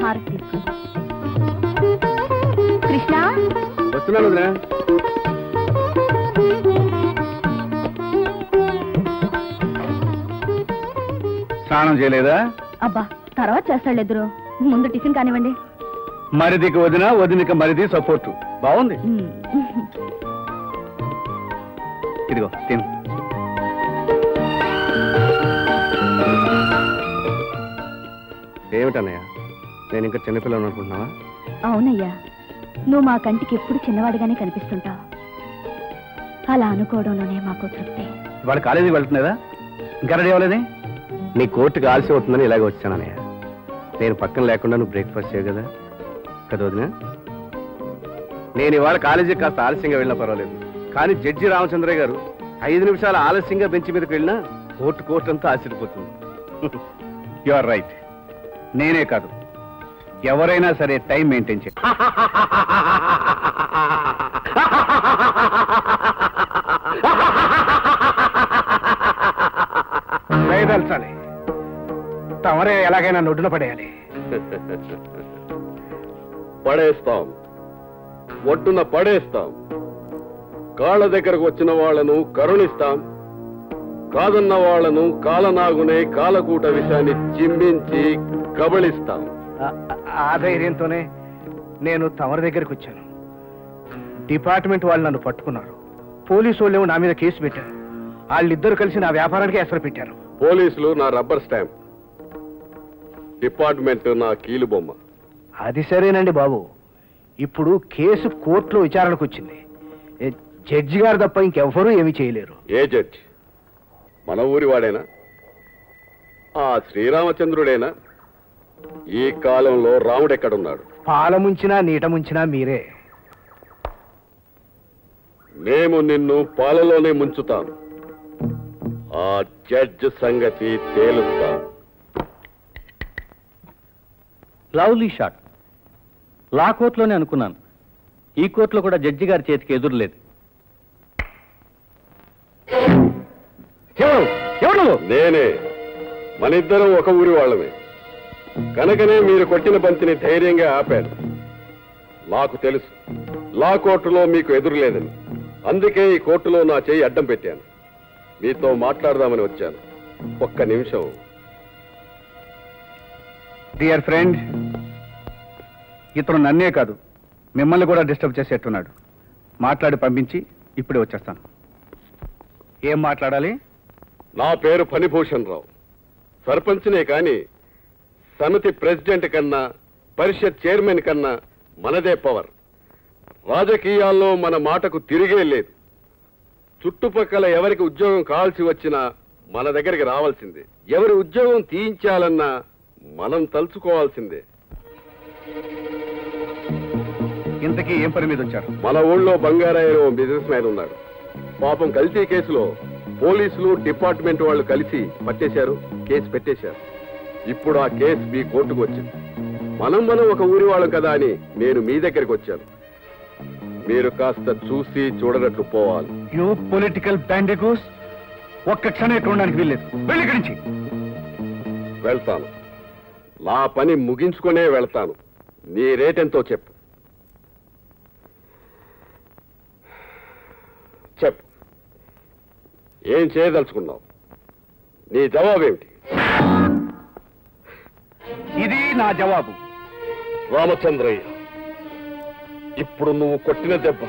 హారతి తీసుకో. కృష్ణ వస్తున్నాను వదినా. స్నానం చేయలేదా? అబ్బా తర్వాత చేస్తాడు ఎదురు, ముందు టిఫిన్ కానివ్వండి. మరిదికి వదిన, వదినకి మరిది సపోర్టు బాగుంది. ఇదిగో తిను. ఏమిటన్నయ్య, నేను ఇంకా చిన్నపిల్లని అనుకుంటున్నావా? అవునయ్యా, నువ్వు మా కంటికి ఎప్పుడు చిన్నవాడిగానే కనిపిస్తుంటావు. అలా అనుకోవడంలోనే మాకు తృప్తి. ఇవాళ కాలేజీకి వెళ్తున్నదా? ఇంకా రెడీ అవ్వలేదే? నీ కోర్టుకి ఆలస్యం అవుతుందని ఇలాగే వచ్చాను అన్నయ్య. నేను పక్కన లేకుండా నువ్వు బ్రేక్ఫాస్ట్ చేయవు కదా కదా వదినా? నేను ఇవాళ కాలేజీకి కాస్త ఆలస్యంగా వెళ్ళినా పర్వాలేదు, కానీ జడ్జి రామచంద్రయ్య గారు 5 నిమిషాలు ఆలస్యంగా బెంచ్ మీదకి వెళ్ళినా కోర్టు అంతా ఆశ్చర్యపోతుంది. You are right. నేనే కాదు, ఎవరైనా సరే టైం మెయింటైన్ చేయాలి. దయదల్చాలి, తమరే ఎలాగైనా నొడ్డున పడేయాలి. పడేస్తాం, ఒడ్డున పడేస్తాం. కాళ్ళ దగ్గరకు వచ్చిన వాళ్లను కరుణిస్తాం, కాదన్న వాళ్లను కాలనాగునే కాలకూట విషాన్ని చిమ్మించి కబళిస్తాం. ఆ ధైర్యంతోనే నేను తమరి దగ్గరికి వచ్చాను. డిపార్ట్మెంట్ వాళ్ళు నన్ను పట్టుకున్నారు, పోలీసు వాళ్ళు నా మీద కేసు పెట్టారు. వాళ్ళిద్దరు కలిసి నా వ్యాపారానికి ఎసరు పెట్టారు. పోలీసులు నా రబ్బర్ స్టాంప్, డిపార్ట్మెంట్ నా కీలు బొమ్మ. అది సరేనండి బాబు, ఇప్పుడు కేసు కోర్టులో విచారణకు వచ్చింది. జడ్జి గారు తప్ప ఇంకెవ్వరూ ఏమీ చేయలేరు. ఏ జడ్జి? మన ఊరి వాడేనా? ఆ శ్రీరామచంద్రుడేనా? ఈ కాలంలో రాముడు ఎక్కడున్నాడు? పాల ముంచినా నీట ముంచినా మీరే. మేము నిన్ను పాలలోనే ముంచుతాను. ఆ జడ్జి సంగతి తేలుస్తాం. Lovely shot. లా కోర్టులోనే అనుకున్నాను, ఈ కోర్టులో కూడా జడ్జి గారి చేతికి ఎదురులేదు. నేనే. మనిద్దరం ఒక ఊరి వాళ్ళమే కనుకనే మీరు కొట్టిన బంతిని ధైర్యంగా ఆపాను. నాకు తెలుసు లా కోర్టులో మీకు ఎదురులేదని, అందుకే ఈ కోర్టులో నా చేయి అడ్డం పెట్టాను. మీతో మాట్లాడదామని వచ్చాను. ఒక్క నిమిషం. డియర్ ఫ్రెండ్, ఇతను నన్నే కాదు మిమ్మల్ని కూడా డిస్టర్బ్ చేసేట్టున్నాడు. మాట్లాడి పంపించి ఇప్పుడే వచ్చేస్తాను. ఏం మాట్లాడాలి? నా పేరు ఫణిభూషణ్ రావు. సర్పంచ్నే కానీ సమితి ప్రెసిడెంట్ కన్నా, పరిషత్ చైర్మన్ కన్నా మనదే పవర్. రాజకీయాల్లో మన మాటకు తిరిగే లేదు. చుట్టుపక్కల ఎవరికి ఉద్యోగం కావాల్సి వచ్చినా మన దగ్గరికి రావాల్సిందే. ఎవరి ఉద్యోగం తీయించాలన్నా మనం తలుచుకోవాల్సిందే. ఇంతకీ ఏం పని మీద వచ్చారు? మన ఊళ్ళో బంగారాయన ఓ బిజినెస్ మ్యాన్ ఉన్నాడు. పాపం కల్తీ కేసులో పోలీసులు డిపార్ట్మెంట్ వాళ్ళు కలిసి పట్టేశారు, కేసు పెట్టేశారు. ఇప్పుడు ఆ కేసు మీ కోర్టుకు వచ్చింది. మనం ఒక ఊరి వాళ్ళం కదా అని నేను మీ దగ్గరికి వచ్చాను. మీరు కాస్త చూసి చూడనట్లు పోవాలి. యూ పొలిటికల్ బ్యాండిగోస్, ఒక్క క్షణం ఇక్కడ ఉండడానికి వీల్లేదు. వెళ్ళి ఇక్కడి నుంచి. వెళ్తాను, నా పని ముగించుకునే వెళ్తాను. నీ రేటెంతో చెప్పు. చెప్పు, ఏం చేయదలుచుకున్నావు? నీ జవాబేమిటి? ఇది నా జవాబు. రామచంద్రయ్య, ఇప్పుడు నువ్వు కొట్టిన దెబ్బ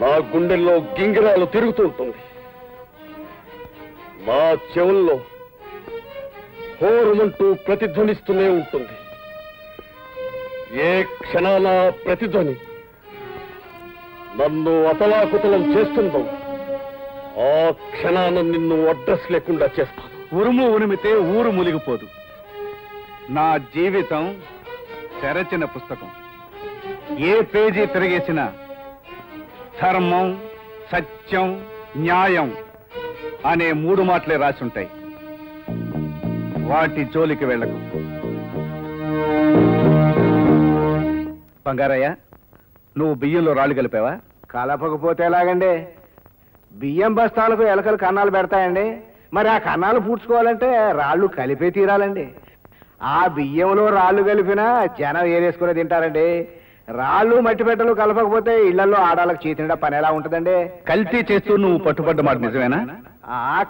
నా గుండెల్లో గింగిరాలు తిరుగుతుంటుంది. నా చెవుల్లో హోరుమంటూ ప్రతిధ్వనిస్తూనే ఉంటుంది. ఏ క్షణాన ప్రతిధ్వని నన్ను అతలాకుతలం చేస్తుందో ఆ క్షణాన నిన్ను అడ్రస్ లేకుండా చేస్తాను. ఉరుము ఉరిమితే ఊరు మునిగిపోదు. నా జీవితం తెరచిన పుస్తకం. ఏ పేజీ తిరిగేసినా ధర్మం, సత్యం, న్యాయం అనే 3 మాటలే రాసుంటాయి. వాటి జోలికి వెళ్ళకు. బంగారయ్య, నువ్వు బియ్యంలో రాళ్ళు కలిపావా? కలపకపోతే ఎలాగండి? బియ్యం బస్తాలకు ఎలకలు కన్నాలు పెడతాయండి. మరి ఆ కన్నాలు పూడ్చుకోవాలంటే రాళ్ళు కలిపే తీరాలండి. ఆ బియ్యంలో రాళ్ళు కలిపినా జనం ఏరేసుకుని తింటారండి. రాళ్ళు మట్టి పెట్టలు కలపకపోతే ఇళ్లలో ఆడాలకు చేతినిడా పని ఎలా ఉంటుందండి? కల్తీ చేస్తూ నువ్వు పట్టుబడ్డ మాట నిజమేనా?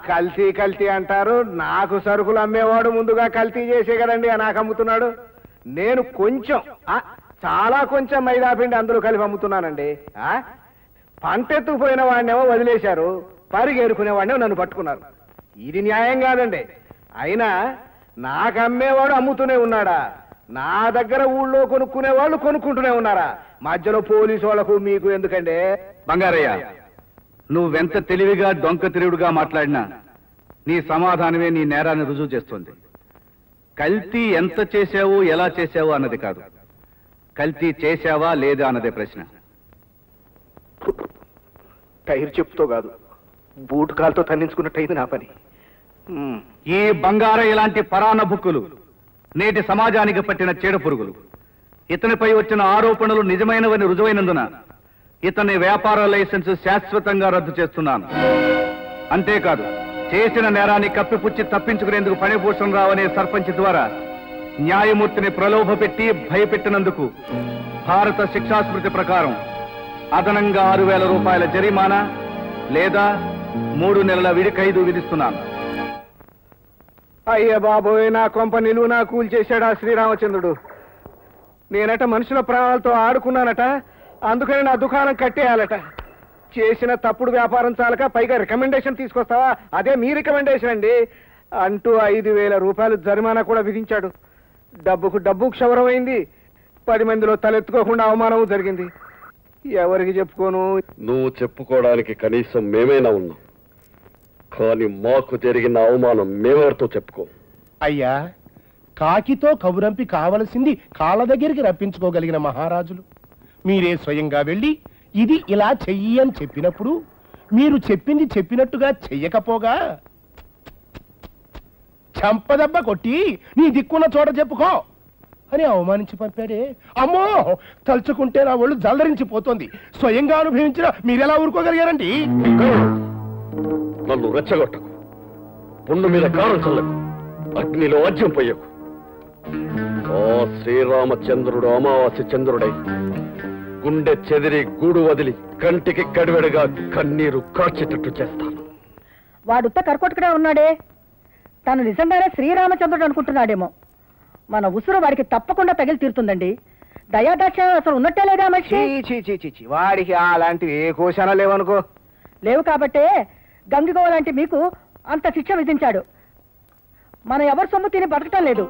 కల్తీ కల్తీ అంటారు. నాకు సరుకులు అమ్మేవాడు ముందుగా కల్తీ చేసే కదండి నాకు అమ్ముతున్నాడు. నేను కొంచెం చాలా కొంచెం మైదా పిండి అందులో కలిపి అమ్ముతున్నానండి. పంటెత్తుకుపోయిన వాడినేమో వదిలేశారు, పరిగేరుకునే వాడినేమో నన్ను పట్టుకున్నారు. ఇది న్యాయం కాదండి. అయినా నాకు అమ్మేవాడు అమ్ముతూనే ఉన్నాడా? నా దగ్గర ఊళ్ళో కొనుక్కునే వాళ్ళు కొనుక్కుంటూనే ఉన్నారా? మధ్యలో పోలీసు వాళ్ళకు మీకు ఎందుకండి? బంగారయ్య, నువ్వెంత తెలివిగా డొంక తిరుగుడుగా మాట్లాడినా నీ సమాధానమే నీ నేరాన్ని రుజువు చేస్తుంది. కల్తీ ఎంత చేశావు, ఎలా చేశావు అన్నది కాదు, కల్తీ చేశావా లేదా అన్నదే ప్రశ్న. టైర్ చెప్పుతో కాదు, బూటు కాలుతో తన్నించుకున్నట్టయింది నా పని. ఈ బంగారయ్య లాంటి పరాన్న బుక్కులు నేటి సమాజానికి పట్టిన చీడ పురుగులు. ఇతనిపై వచ్చిన ఆరోపణలు నిజమైనవని రుజువైనందున ఇతని వ్యాపార లైసెన్స్ శాశ్వతంగా రద్దు చేస్తున్నాను. అంతేకాదు, చేసిన నేరాన్ని కప్పిపుచ్చి తప్పించుకునేందుకు ఫణిభూషణ్ రావు అనే సర్పంచ్ ద్వారా న్యాయమూర్తిని ప్రలోభ పెట్టి భయపెట్టినందుకు భారత శిక్షాస్మృతి ప్రకారం అదనంగా 6,000 రూపాయల జరిమానా లేదా 3 నెలల విడి ఖైదు విధిస్తున్నాను. అయ్య బాబోయ్, నా కొంప నిలువునా కూల్చేశాడు ఆ శ్రీరామచంద్రుడు. నేనట మనుషుల ప్రాణాలతో ఆడుకున్నానట, అందుకని నా దుకాణం కట్టేయాలట. చేసిన తప్పుడు వ్యాపారం చాలక పైగా రికమెండేషన్ తీసుకొస్తావా? అదే మీ రికమెండేషన్ అండి అంటూ 5,000 రూపాయలు జరిమానా కూడా విధించాడు. డబ్బుకు డబ్బు క్షవరమైంది. 10 మందిలో తలెత్తుకోకుండా అవమానం జరిగింది. ఎవరికి చెప్పుకోను? నువ్వు చెప్పుకోవడానికి కనీసం మేమైనా ఉన్నాం, కానీ మాకు జరిగిన అవమానం మేమెవరితో చెప్పుకో. అయ్యా, కాకితో కబురంపి కావలసింది కాళ్ళ దగ్గరికి రప్పించుకోగలిగిన మహారాజులు మీరే స్వయంగా వెళ్ళి ఇది ఇలా చెయ్యి అని చెప్పినప్పుడు మీరు చెప్పింది చెప్పినట్టుగా చెయ్యకపోగా చంపదెబ్బ కొట్టి నీ దిక్కున్న చోట చెప్పుకో అని అవమానించి పంపాడే. అమ్మో, తలుచుకుంటే నా ఒళ్ళు జల్లరించిపోతుంది. స్వయంగా అనుభవించిన మీరెలా ఊరుకోగలిగారండి? నన్ను రెచ్చగొట్టకు, పుండు మీద కారం చల్లకు, అగ్నిలో అజ్యం పొయ్యకు. ఆ శ్రీరామచంద్రుడు అమావాస్య చంద్రుడై గుండె చెదిరి గూడు వదిలి కంటికి కడివెడగా కన్నీరు కార్చేటట్టు చేస్తాను. వాడుత్త కర్కోటకుడే ఉన్నాడే, తను నిజంగానే శ్రీరామచంద్రుడు అనుకుంటున్నాడేమో. మన ఉసురు వాడికి తప్పకుండా తగిలి తీరుతుందండి. దయాదాక్ష అసలు ఉన్నట్టే లేదా మనిషి? వాడికి అలాంటివి ఏ కోశానా లేవనుకో. లేవు కాబట్టే గంగిగోవ లాంటి మీకు అంత శిక్ష విధించాడు. మనం ఎవరి సొమ్ము తిని బతకటం లేదు.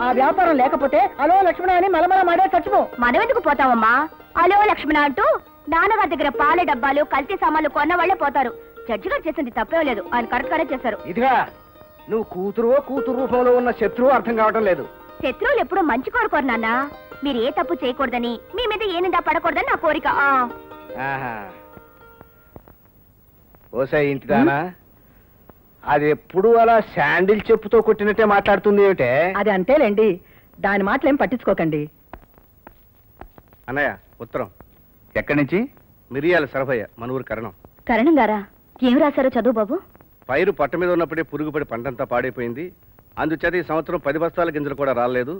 ఆ వ్యాపారం లేకపోతే అలో లక్ష్మణ అని మలమల మాడే చచ్చిపో. మనం ఎందుకు పోతామమ్మా? అలో లక్ష్మణ అంటూ నాన్నగారి దగ్గర పాల డబ్బాలు కల్తీ సామాన్లు కొన్న వాళ్ళే పోతారు. జడ్జి గారు చేసింది తప్పే లేదు, ఆయన కరెక్ట్ గానే చేశారు. ఇదిగా నువ్వు కూతురు రూపంలో ఉన్న శత్రువు అర్థం కావటం లేదు. శత్రువులు ఎప్పుడు మంచి కోరుకోరు నాన్న. మీరు ఏ తప్పు చేయకూడదని, మీ మీద ఏ నిందా పడకూడదని నా కోరిక. ఓసై ఇంటిదానా, అది ఎప్పుడు అలా శాండిల్ చెప్పుతో కొట్టినట్టే మాట్లాడుతుంది ఏమిటే? అది అంతేలేండి, దాని మాటలేం పట్టించుకోకండి. అన్నయ్య ఉత్తరం. ఎక్కడి నుంచి? మిరియాల సరభయ్య, మన ఊరు కరణం. కరణం గారా? ఏం రాశారో చదువు బాబు. పైరు పట్ట మీద ఉన్నప్పుడే పురుగుపడి పంటంతా పాడైపోయింది. అందుచేత ఈ సంవత్సరం 10 బస్తాల గింజలు కూడా రాలేదు.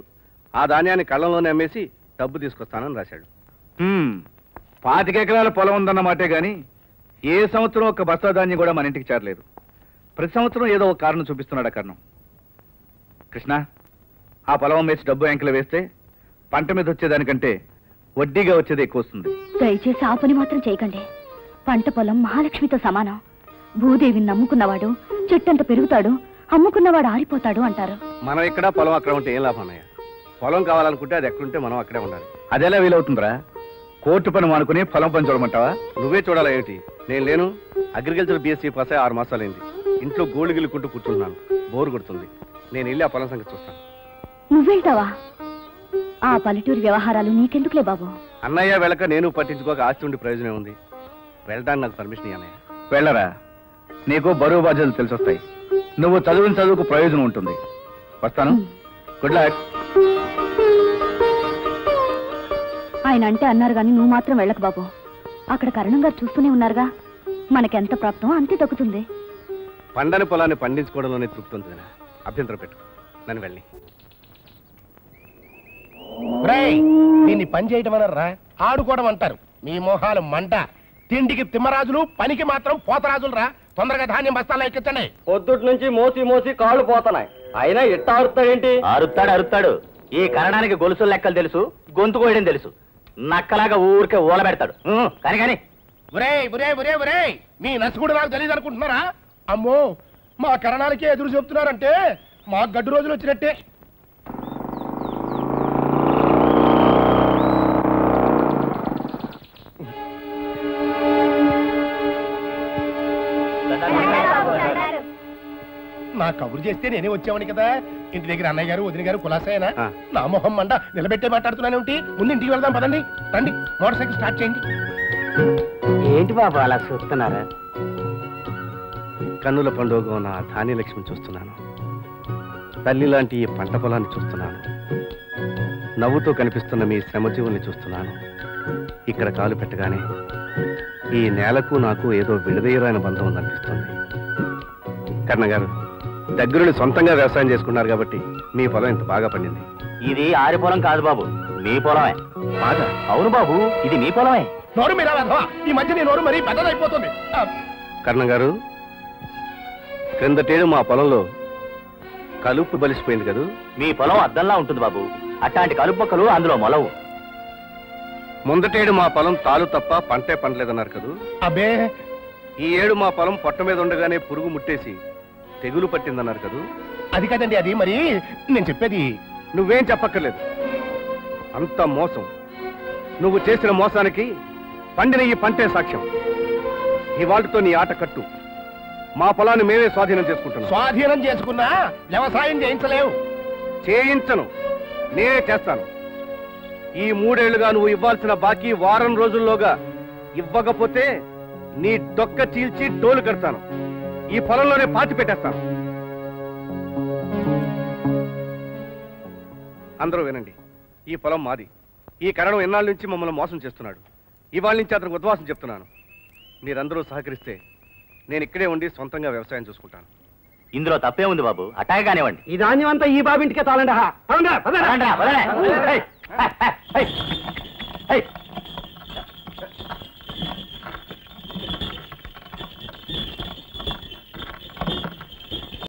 ఆ ధాన్యాన్ని కళ్ళంలోనే అమ్మేసి డబ్బు తీసుకొస్తానని రాశాడు. 25 ఎకరాల పొలం ఉందన్నమాటే గాని ఏ సంవత్సరం ఒక బస్తా ధాన్యం కూడా మన ఇంటికి చేరలేదు. ప్రతి సంవత్సరం ఏదో ఒక కారణం చూపిస్తున్నాడు ఆ కారణం. కృష్ణ, ఆ పొలం అమ్మేసి డబ్బు యాంకిలో వేస్తే పంట మీద వచ్చేదానికంటే వడ్డీగా వచ్చేది ఎక్కువ వస్తుంది. దయచేసి ఆ పని మాత్రం చేయకండి. పంట పొలం మహాలక్ష్మితో సమానం. భూదేవిని నమ్ముకున్నవాడు చెట్టంత పెరుగుతాడు, అమ్ముకున్నవాడు ఆరిపోతాడు అంటారు. మనం ఇక్కడ పొలం అక్కడ ఉంటే ఏం లాభం అన్నయ్య? పొలం కావాలనుకుంటే అది ఎక్కడుంటే మనం అక్కడే ఉండాలి. అదెలా వీలవుతుందిరా? కోర్టు పని మానుకుని పొలం పని చూడమంటావా? నువ్వే చూడాలా ఏమిటి? నేను లేను. అగ్రికల్చర్ BSc పాస్ అయ్యి 6 మాసాలైంది. ఇంట్లో గోళ్ళు గిల్లుకుంటూ కూర్చుంటున్నాను. బోరు కొడుతుంది. నేను వెళ్ళి ఆ పొలం సంగతి చూస్తాను. నువ్వెళ్తావా? ఆ పల్లెటూరు వ్యవహారాలు నీకెందుకులే బాబు. అన్నయ్య వెళ్ళక నేను పట్టించుకోక ఆస్తి ఉండి ప్రయోజనం ఉంది. వెళ్ళడానికి నాకు పర్మిషన్ అన్నయ్య. వెళ్ళరా, నీకు బరువు బాధ్యతలు తెలిసొస్తాయి. నువ్వు చదివిన చదువుకు ప్రయోజనం ఉంటుంది. వస్తాను. Good luck. ఆయన అంటే అన్నారు గాని నువ్వు మాత్రం వెళ్ళకు బాబు. అక్కడ కరణం గారు చూస్తూనే ఉన్నారుగా, మనకెంత ప్రాప్తం అంతే దక్కుతుంది. పండని పొలాన్ని పండించుకోవడంలోనే తృప్తి ఉంది వదినా. అభ్యంతరం పెట్టు, నన్ను వెళ్ళి. దీన్ని పని చేయడం అనరా, ఆడుకోవడం అంటారు. మీ మొహాలు మంట. తిండికి తిమ్మరాజులు, పనికి మాత్రం పోతరాజులు రా. తొందరగా ధాన్యం బస్తాలు ఎక్కించండి. పొద్దుటి నుంచి మోసి కాళ్ళు పోతున్నాయి. అయినా ఇట్ట అరుస్తాడేంటి? అరుస్తాడు. ఈ కరణానికి గొలుసుల లెక్కలు తెలుసు, గొంతు కోయడం తెలుసు. నక్కలాగా ఊరికే ఊల పెడతాడు. కానీ మీ నసుగుడు నాకు తెలియదు అనుకుంటున్నారా? అమ్మో, మా కరణానికే ఎదురు చెప్తున్నారంటే మా గడ్డు రోజులు వచ్చినట్టే. నా కబురు చేస్తే నేనే వచ్చామని కదా. ఇంటి దగ్గర అన్నయ్య గారు, వదిన గారు కులాసాయనా? నా మొహం మండ నిలబెట్టే మాట్లాడుతున్నాను. ముందు ఇంటికి వెళ్దాం పదండి. రండి, మోటార్ సైకిల్ స్టార్ట్ చేయండి. ఏంటి బాబు అలా చూస్తున్నారా? కన్నుల పండుగ ఉన్న ధాన్యలక్ష్మిని చూస్తున్నాను. తల్లి లాంటి ఈ పంట పొలాన్ని చూస్తున్నాను. నవ్వుతో కనిపిస్తున్న మీ శ్రమజీవుల్ని చూస్తున్నాను. ఇక్కడ కాలు పెట్టగానే ఈ నేలకు నాకు ఏదో విడదీయరాని బంధం ఉందనిపిస్తుంది. కర్ణగారు, దగ్గరుని సొంతంగా వ్యవసాయం చేసుకున్నారు కాబట్టి మీ పొలం ఇంత బాగా పండింది. ఇది ఆరి పొలం కాదు బాబు, మీ పొలమే. బాగా? అవును బాబు, ఇది మీ పొలమే. నోరు మీరా వెధవా, ఈ మధ్య నీ నోరు మరీ పెద్దదైపోతుంది. కర్ణగారు, క్రిందటేడు మా పొలంలో కలుపు బలిసిపోయింది కదూ. మీ పొలం అద్దంలా ఉంటుంది బాబు. అట్లాంటి కలుపు మొక్కలు అందులో మొలవు. ముందటేడు మా పొలం తాలు తప్ప పంటే పండలేదన్నారు కదూ. అబ్బే, ఈ ఏడు మా పొలం పొట్ట మీద ఉండగానే పురుగు ముట్టేసి తెగులు పట్టిందన్నారు కదూ. అది కదండి, అది మరి నేను చెప్పేది. నువ్వేం చెప్పక్కర్లేదు. అంత మోసం. నువ్వు చేసిన మోసానికి పండిన ఈ పంటే సాక్ష్యం. ఇవాళ్లతో నీ ఆట కట్టు. మా పొలాన్ని మేమే స్వాధీనం చేసుకుంటున్నాం. స్వాధీనం చేసుకున్నా వ్యవసాయం చేయించలేవు. చేయించను, నేనే చేస్తాను. ఈ 3 ఏళ్లుగా నువ్వు ఇవ్వాల్సిన బాకీ వారం రోజుల్లోగా ఇవ్వకపోతే నీ డొక్క చీల్చి డోలు కడతాను. ఈ పొలంలోనే పాతి పెట్టేస్తాను. అందరూ వినండి, ఈ పొలం మాది. ఈ కరణం ఎన్నాళ్ళ నుంచి మమ్మల్ని మోసం చేస్తున్నాడు. ఇవాళ నుంచి అతనికి ఉద్వాసం చెప్తున్నాను. మీరందరూ సహకరిస్తే నేను ఇక్కడే ఉండి సొంతంగా వ్యవసాయం చూసుకుంటాను. ఇందులో తప్పే ఉంది బాబు, అట్టాగే కానివ్వండి. ఈ ధాన్యం అంతా ఈ బాబింటికే తాళండి.